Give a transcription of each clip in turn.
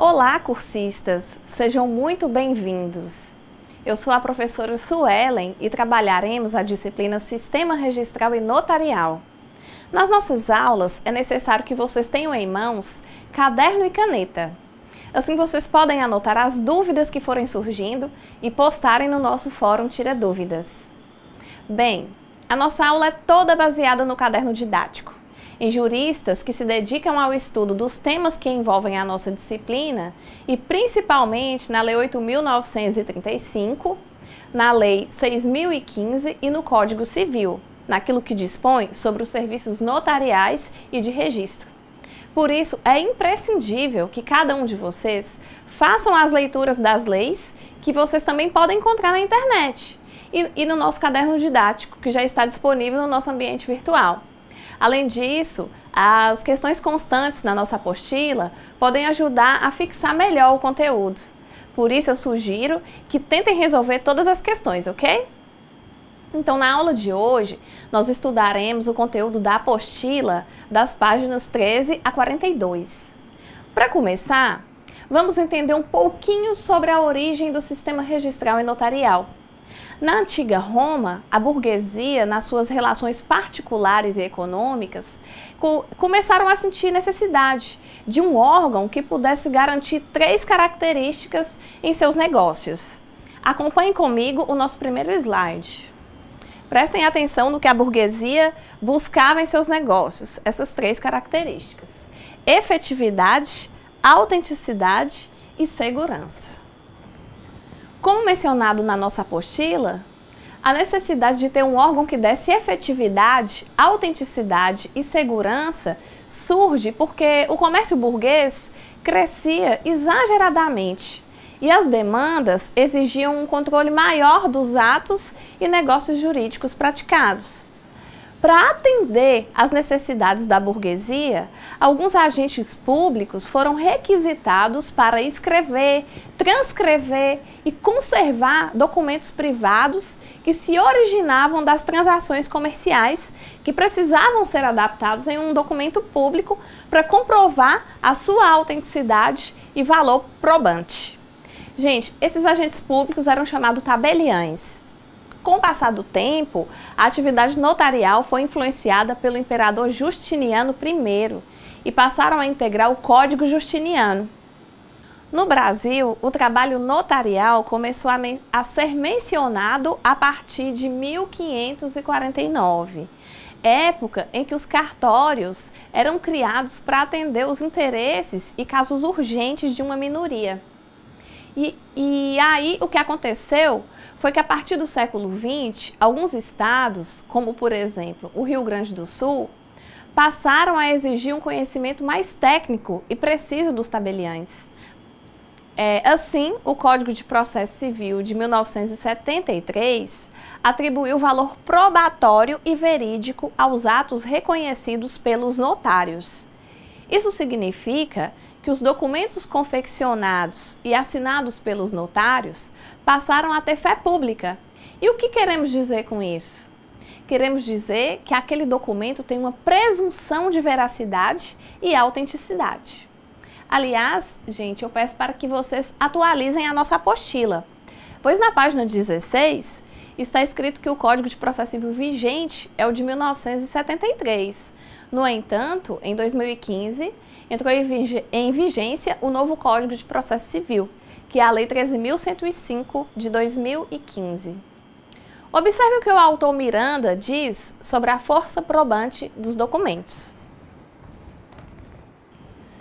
Olá, cursistas! Sejam muito bem-vindos! Eu sou a professora Suelen e trabalharemos a disciplina Sistema Registral e Notarial. Nas nossas aulas, é necessário que vocês tenham em mãos caderno e caneta. Assim, vocês podem anotar as dúvidas que forem surgindo e postarem no nosso fórum Tira Dúvidas. Bem, a nossa aula é toda baseada no caderno didático. Em juristas que se dedicam ao estudo dos temas que envolvem a nossa disciplina e principalmente na Lei 8.935, na Lei 6.015 e no Código Civil, naquilo que dispõe sobre os serviços notariais e de registro. Por isso, é imprescindível que cada um de vocês façam as leituras das leis que vocês também podem encontrar na internet e no nosso caderno didático, que já está disponível no nosso ambiente virtual. Além disso, as questões constantes na nossa apostila podem ajudar a fixar melhor o conteúdo. Por isso, eu sugiro que tentem resolver todas as questões, ok? Então, na aula de hoje, nós estudaremos o conteúdo da apostila das páginas 13 a 42. Para começar, vamos entender um pouquinho sobre a origem do sistema registral e notarial. Na antiga Roma, a burguesia, nas suas relações particulares e econômicas, começaram a sentir necessidade de um órgão que pudesse garantir três características em seus negócios. Acompanhem comigo o nosso primeiro slide. Prestem atenção no que a burguesia buscava em seus negócios, essas três características: efetividade, autenticidade e segurança. Como mencionado na nossa apostila, a necessidade de ter um órgão que desse efetividade, autenticidade e segurança surge porque o comércio burguês crescia exageradamente e as demandas exigiam um controle maior dos atos e negócios jurídicos praticados. Para atender às necessidades da burguesia, alguns agentes públicos foram requisitados para escrever, transcrever e conservar documentos privados que se originavam das transações comerciais, que precisavam ser adaptados em um documento público para comprovar a sua autenticidade e valor probante. Gente, esses agentes públicos eram chamados tabeliães. Com o passar do tempo, a atividade notarial foi influenciada pelo imperador Justiniano I e passaram a integrar o Código Justiniano. No Brasil, o trabalho notarial começou a ser mencionado a partir de 1549, época em que os cartórios eram criados para atender os interesses e casos urgentes de uma minoria. E aí o que aconteceu foi que a partir do século XX, alguns estados, como por exemplo o Rio Grande do Sul, passaram a exigir um conhecimento mais técnico e preciso dos tabeliães. Assim, o Código de Processo Civil de 1973 atribuiu valor probatório e verídico aos atos reconhecidos pelos notários. Isso significa que os documentos confeccionados e assinados pelos notários passaram a ter fé pública. E o que queremos dizer com isso? Queremos dizer que aquele documento tem uma presunção de veracidade e autenticidade. Aliás, gente, eu peço para que vocês atualizem a nossa apostila, pois na página 16 está escrito que o Código de Processo Civil vigente é o de 1973. No entanto, em 2015, entrou em vigência o novo Código de Processo Civil, que é a Lei 13.105 de 2015. Observe o que o autor Miranda diz sobre a força probante dos documentos.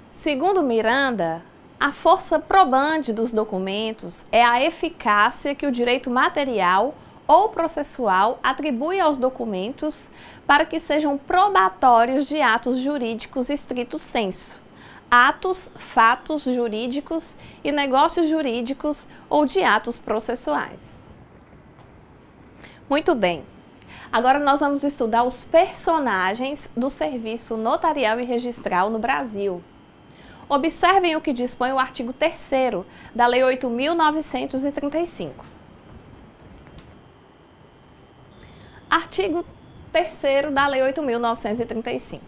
Segundo Miranda, a força probante dos documentos é a eficácia que o direito material ou processual atribui aos documentos para que sejam probatórios de atos jurídicos estrito sensu, atos, fatos jurídicos e negócios jurídicos ou de atos processuais. Muito bem, agora nós vamos estudar os personagens do serviço notarial e registral no Brasil. Observem o que dispõe o artigo 3º da Lei 8.935. Artigo 3º da Lei 8.935.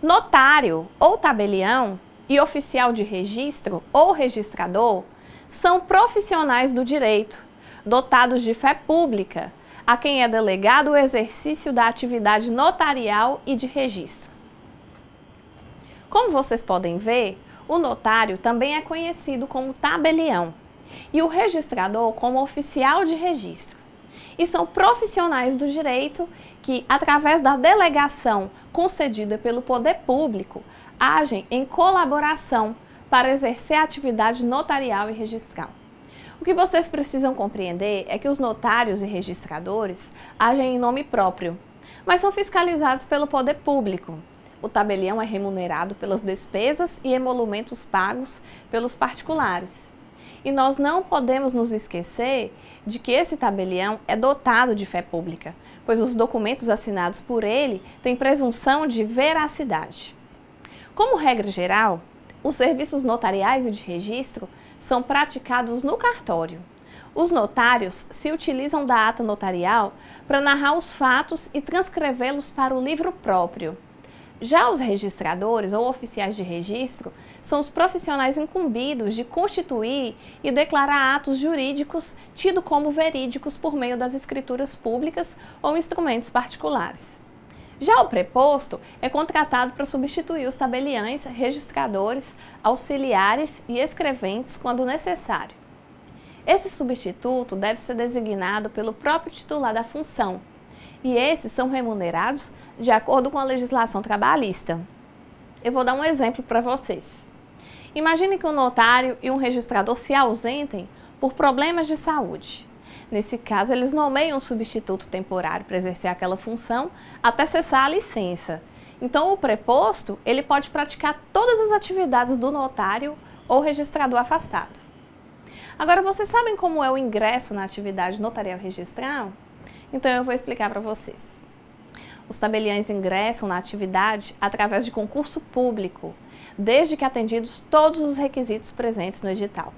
Notário ou tabelião e oficial de registro ou registrador são profissionais do direito, dotados de fé pública, a quem é delegado o exercício da atividade notarial e de registro. Como vocês podem ver, o notário também é conhecido como tabelião e o registrador como oficial de registro. E são profissionais do direito que, através da delegação concedida pelo poder público, agem em colaboração para exercer a atividade notarial e registral. O que vocês precisam compreender é que os notários e registradores agem em nome próprio, mas são fiscalizados pelo poder público. O tabelião é remunerado pelas despesas e emolumentos pagos pelos particulares. E nós não podemos nos esquecer de que esse tabelião é dotado de fé pública, pois os documentos assinados por ele têm presunção de veracidade. Como regra geral, os serviços notariais e de registro são praticados no cartório. Os notários se utilizam da ata notarial para narrar os fatos e transcrevê-los para o livro próprio. Já os registradores ou oficiais de registro são os profissionais incumbidos de constituir e declarar atos jurídicos tidos como verídicos por meio das escrituras públicas ou instrumentos particulares. Já o preposto é contratado para substituir os tabeliães, registradores, auxiliares e escreventes quando necessário. Esse substituto deve ser designado pelo próprio titular da função, e esses são remunerados de acordo com a legislação trabalhista. Eu vou dar um exemplo para vocês. Imagine que um notário e um registrador se ausentem por problemas de saúde. Nesse caso, eles nomeiam um substituto temporário para exercer aquela função até cessar a licença. Então, o preposto, ele pode praticar todas as atividades do notário ou registrador afastado. Agora, vocês sabem como é o ingresso na atividade notarial registral? Então, eu vou explicar para vocês. Os tabeliães ingressam na atividade através de concurso público, desde que atendidos todos os requisitos presentes no edital.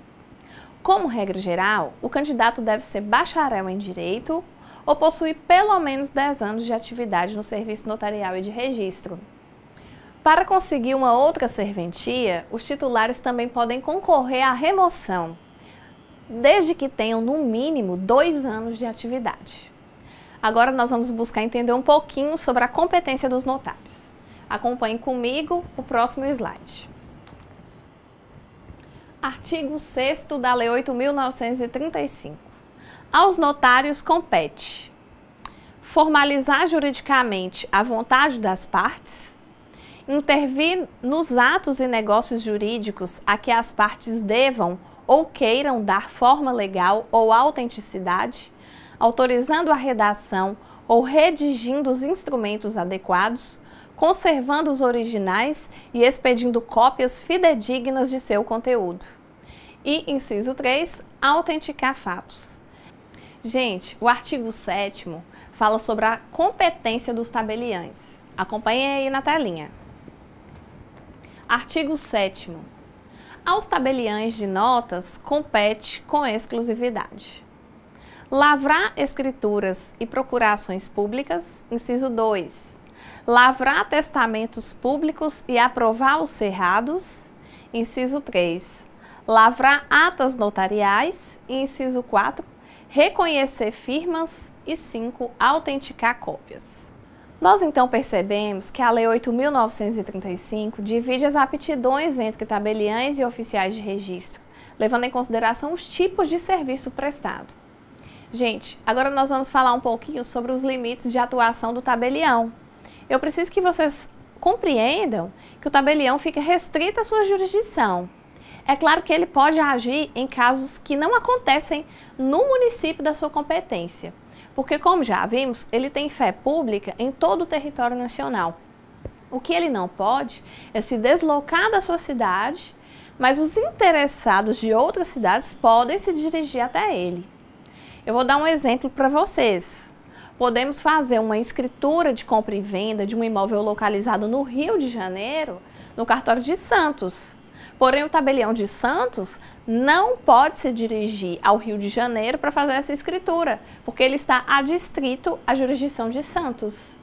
Como regra geral, o candidato deve ser bacharel em Direito ou possuir pelo menos 10 anos de atividade no serviço notarial e de registro. Para conseguir uma outra serventia, os titulares também podem concorrer à remoção, desde que tenham no mínimo 2 anos de atividade. Agora nós vamos buscar entender um pouquinho sobre a competência dos notários. Acompanhe comigo o próximo slide. Artigo 6º da Lei 8.935. Aos notários compete formalizar juridicamente a vontade das partes, intervir nos atos e negócios jurídicos a que as partes devam ou queiram dar forma legal ou autenticidade, autorizando a redação ou redigindo os instrumentos adequados, conservando os originais e expedindo cópias fidedignas de seu conteúdo. E, inciso 3, autenticar fatos. Gente, o artigo 7º fala sobre a competência dos tabeliães. Acompanhem aí na telinha. Artigo 7º. Aos tabeliães de notas compete com exclusividade lavrar escrituras e procurações públicas, inciso 2. Lavrar testamentos públicos e aprovar os cerrados, inciso 3. Lavrar atas notariais, inciso 4. Reconhecer firmas e 5. Autenticar cópias. Nós então percebemos que a Lei 8.935 divide as aptidões entre tabeliães e oficiais de registro, levando em consideração os tipos de serviço prestado. Gente, agora nós vamos falar um pouquinho sobre os limites de atuação do tabelião. Eu preciso que vocês compreendam que o tabelião fica restrito à sua jurisdição. É claro que ele pode agir em casos que não acontecem no município da sua competência, porque, como já vimos, ele tem fé pública em todo o território nacional. O que ele não pode é se deslocar da sua cidade, mas os interessados de outras cidades podem se dirigir até ele. Eu vou dar um exemplo para vocês. Podemos fazer uma escritura de compra e venda de um imóvel localizado no Rio de Janeiro, no cartório de Santos. Porém, o tabelião de Santos não pode se dirigir ao Rio de Janeiro para fazer essa escritura, porque ele está adstrito à jurisdição de Santos.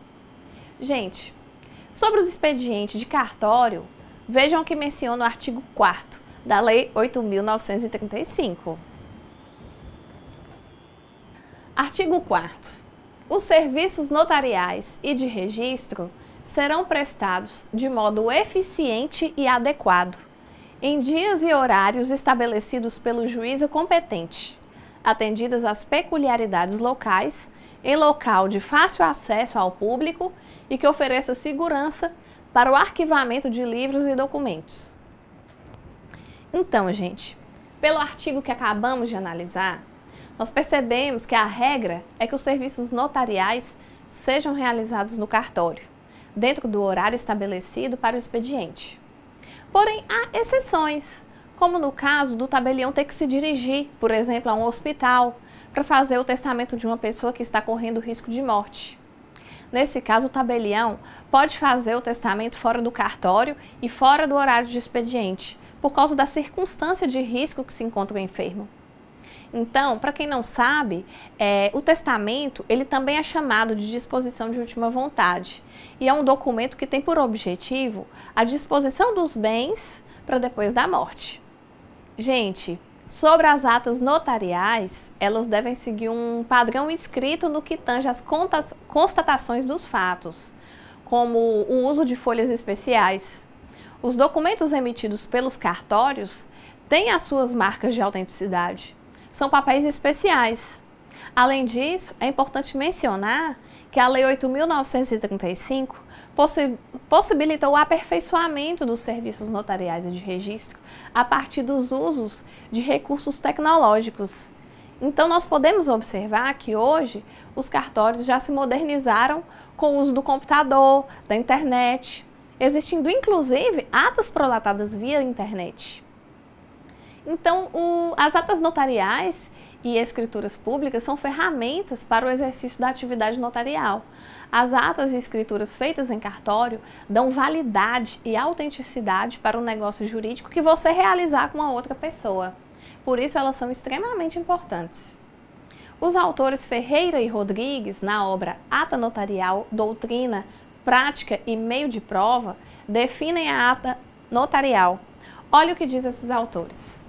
Gente, sobre os expedientes de cartório, Vejam o que menciona o artigo 4º da Lei 8.935. Artigo 4º. Os serviços notariais e de registro serão prestados de modo eficiente e adequado, em dias e horários estabelecidos pelo juízo competente, atendidas as peculiaridades locais, em local de fácil acesso ao público e que ofereça segurança para o arquivamento de livros e documentos. Então, gente, pelo artigo que acabamos de analisar, nós percebemos que a regra é que os serviços notariais sejam realizados no cartório, dentro do horário estabelecido para o expediente. Porém, há exceções, como no caso do tabelião ter que se dirigir, por exemplo, a um hospital, para fazer o testamento de uma pessoa que está correndo risco de morte. Nesse caso, o tabelião pode fazer o testamento fora do cartório e fora do horário de expediente, por causa da circunstância de risco que se encontra o enfermo. Então, para quem não sabe, o testamento ele também é chamado de disposição de última vontade e é um documento que tem por objetivo a disposição dos bens para depois da morte. Gente, sobre as atas notariais, elas devem seguir um padrão escrito no que tange às constatações dos fatos, como o uso de folhas especiais. Os documentos emitidos pelos cartórios têm as suas marcas de autenticidade. São papéis especiais. Além disso, é importante mencionar que a Lei 8.935 possibilitou o aperfeiçoamento dos serviços notariais e de registro a partir dos usos de recursos tecnológicos. Então, nós podemos observar que hoje os cartórios já se modernizaram com o uso do computador, da internet, existindo inclusive atas prolatadas via internet. Então, as atas notariais e escrituras públicas são ferramentas para o exercício da atividade notarial. As atas e escrituras feitas em cartório dão validade e autenticidade para o negócio jurídico que você realizar com uma outra pessoa. Por isso, elas são extremamente importantes. Os autores Ferreira e Rodrigues, na obra Ata Notarial, Doutrina, Prática e Meio de Prova, definem a ata notarial. Olha o que diz esses autores.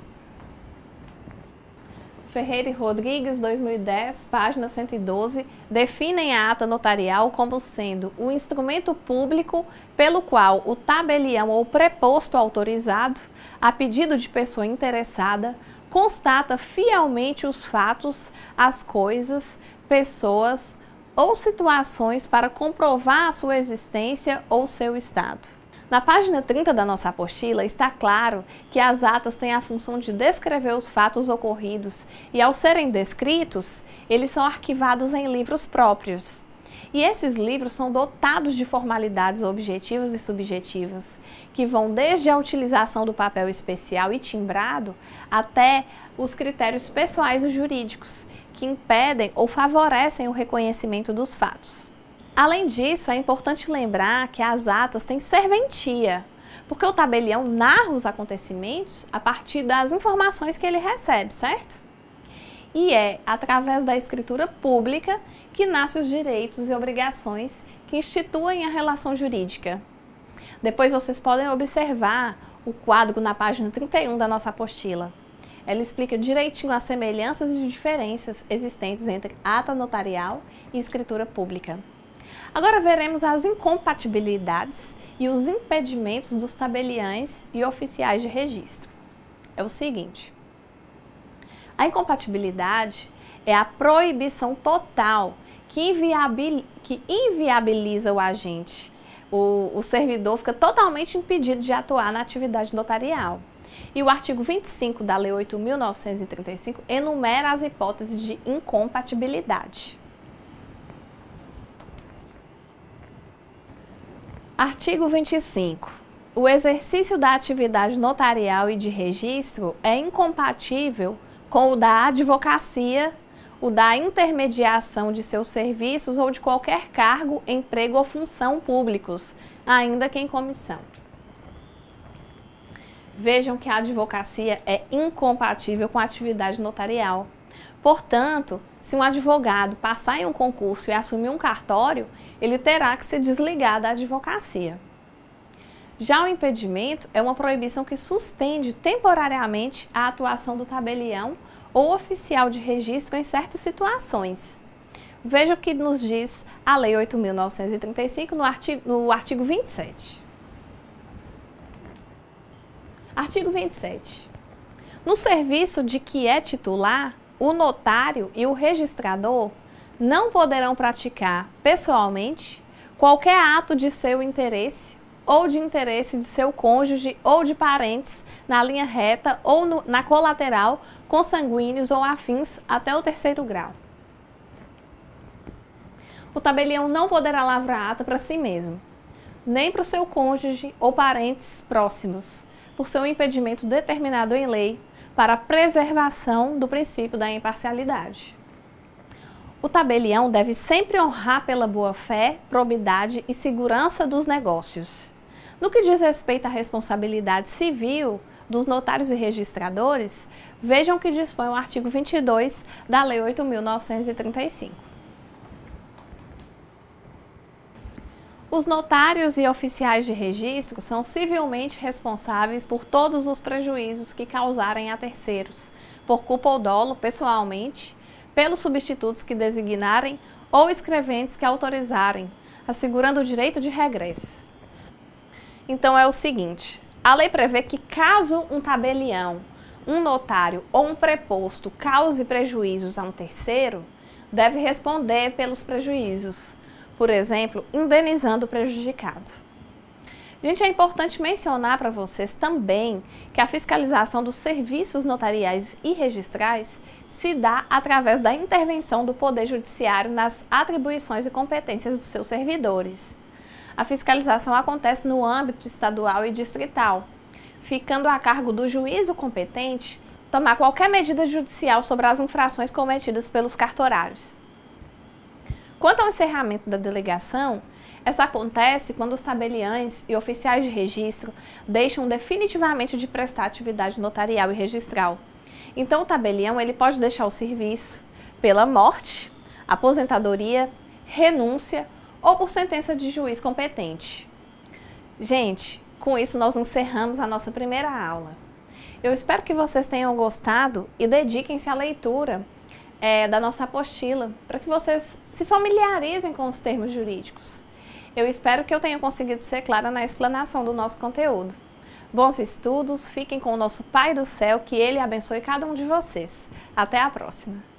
Ferreira e Rodrigues, 2010, página 112, definem a ata notarial como sendo o instrumento público pelo qual o tabelião ou preposto autorizado, a pedido de pessoa interessada, constata fielmente os fatos, as coisas, pessoas ou situações para comprovar a sua existência ou seu estado. Na página 30 da nossa apostila está claro que as atas têm a função de descrever os fatos ocorridos e, ao serem descritos, eles são arquivados em livros próprios. E esses livros são dotados de formalidades objetivas e subjetivas, que vão desde a utilização do papel especial e timbrado até os critérios pessoais ou jurídicos, que impedem ou favorecem o reconhecimento dos fatos. Além disso, é importante lembrar que as atas têm serventia, porque o tabelião narra os acontecimentos a partir das informações que ele recebe, certo? E é através da escritura pública que nascem os direitos e obrigações que instituem a relação jurídica. Depois vocês podem observar o quadro na página 31 da nossa apostila. Ela explica direitinho as semelhanças e diferenças existentes entre ata notarial e escritura pública. Agora veremos as incompatibilidades e os impedimentos dos tabeliães e oficiais de registro. É o seguinte: a incompatibilidade é a proibição total que inviabiliza o agente. O servidor fica totalmente impedido de atuar na atividade notarial. E o artigo 25 da Lei 8.935 enumera as hipóteses de incompatibilidade. Artigo 25. O exercício da atividade notarial e de registro é incompatível com o da advocacia, o da intermediação de seus serviços ou de qualquer cargo, emprego ou função públicos, ainda que em comissão. Vejam que a advocacia é incompatível com a atividade notarial. Portanto, se um advogado passar em um concurso e assumir um cartório, ele terá que se desligar da advocacia. Já o impedimento é uma proibição que suspende temporariamente a atuação do tabelião ou oficial de registro em certas situações. Veja o que nos diz a Lei 8.935 no artigo 27. Artigo 27. No serviço de que é titular, o notário e o registrador não poderão praticar pessoalmente qualquer ato de seu interesse ou de interesse de seu cônjuge ou de parentes na linha reta ou na colateral, consanguíneos ou afins até o 3º grau. O tabelião não poderá lavrar ata para si mesmo, nem para o seu cônjuge ou parentes próximos, por seu impedimento determinado em lei para a preservação do princípio da imparcialidade. O tabelião deve sempre honrar pela boa-fé, probidade e segurança dos negócios. No que diz respeito à responsabilidade civil dos notários e registradores, vejam o que dispõe o artigo 22 da Lei 8.935. Os notários e oficiais de registro são civilmente responsáveis por todos os prejuízos que causarem a terceiros, por culpa ou dolo, pessoalmente, pelos substitutos que designarem ou escreventes que autorizarem, assegurando o direito de regresso. Então é o seguinte, a lei prevê que caso um tabelião, um notário ou um preposto cause prejuízos a um terceiro, deve responder pelos prejuízos, por exemplo, indenizando o prejudicado. Gente, é importante mencionar para vocês também que a fiscalização dos serviços notariais e registrais se dá através da intervenção do Poder Judiciário nas atribuições e competências dos seus servidores. A fiscalização acontece no âmbito estadual e distrital, ficando a cargo do juízo competente tomar qualquer medida judicial sobre as infrações cometidas pelos cartorários. Quanto ao encerramento da delegação, essa acontece quando os tabeliães e oficiais de registro deixam definitivamente de prestar atividade notarial e registral. Então, o tabelião ele pode deixar o serviço pela morte, aposentadoria, renúncia ou por sentença de juiz competente. Gente, com isso nós encerramos a nossa primeira aula. Eu espero que vocês tenham gostado e dediquem-se à leitura da nossa apostila, para que vocês se familiarizem com os termos jurídicos. Eu espero que eu tenha conseguido ser clara na explanação do nosso conteúdo. Bons estudos, fiquem com o nosso Pai do Céu, que Ele abençoe cada um de vocês. Até a próxima!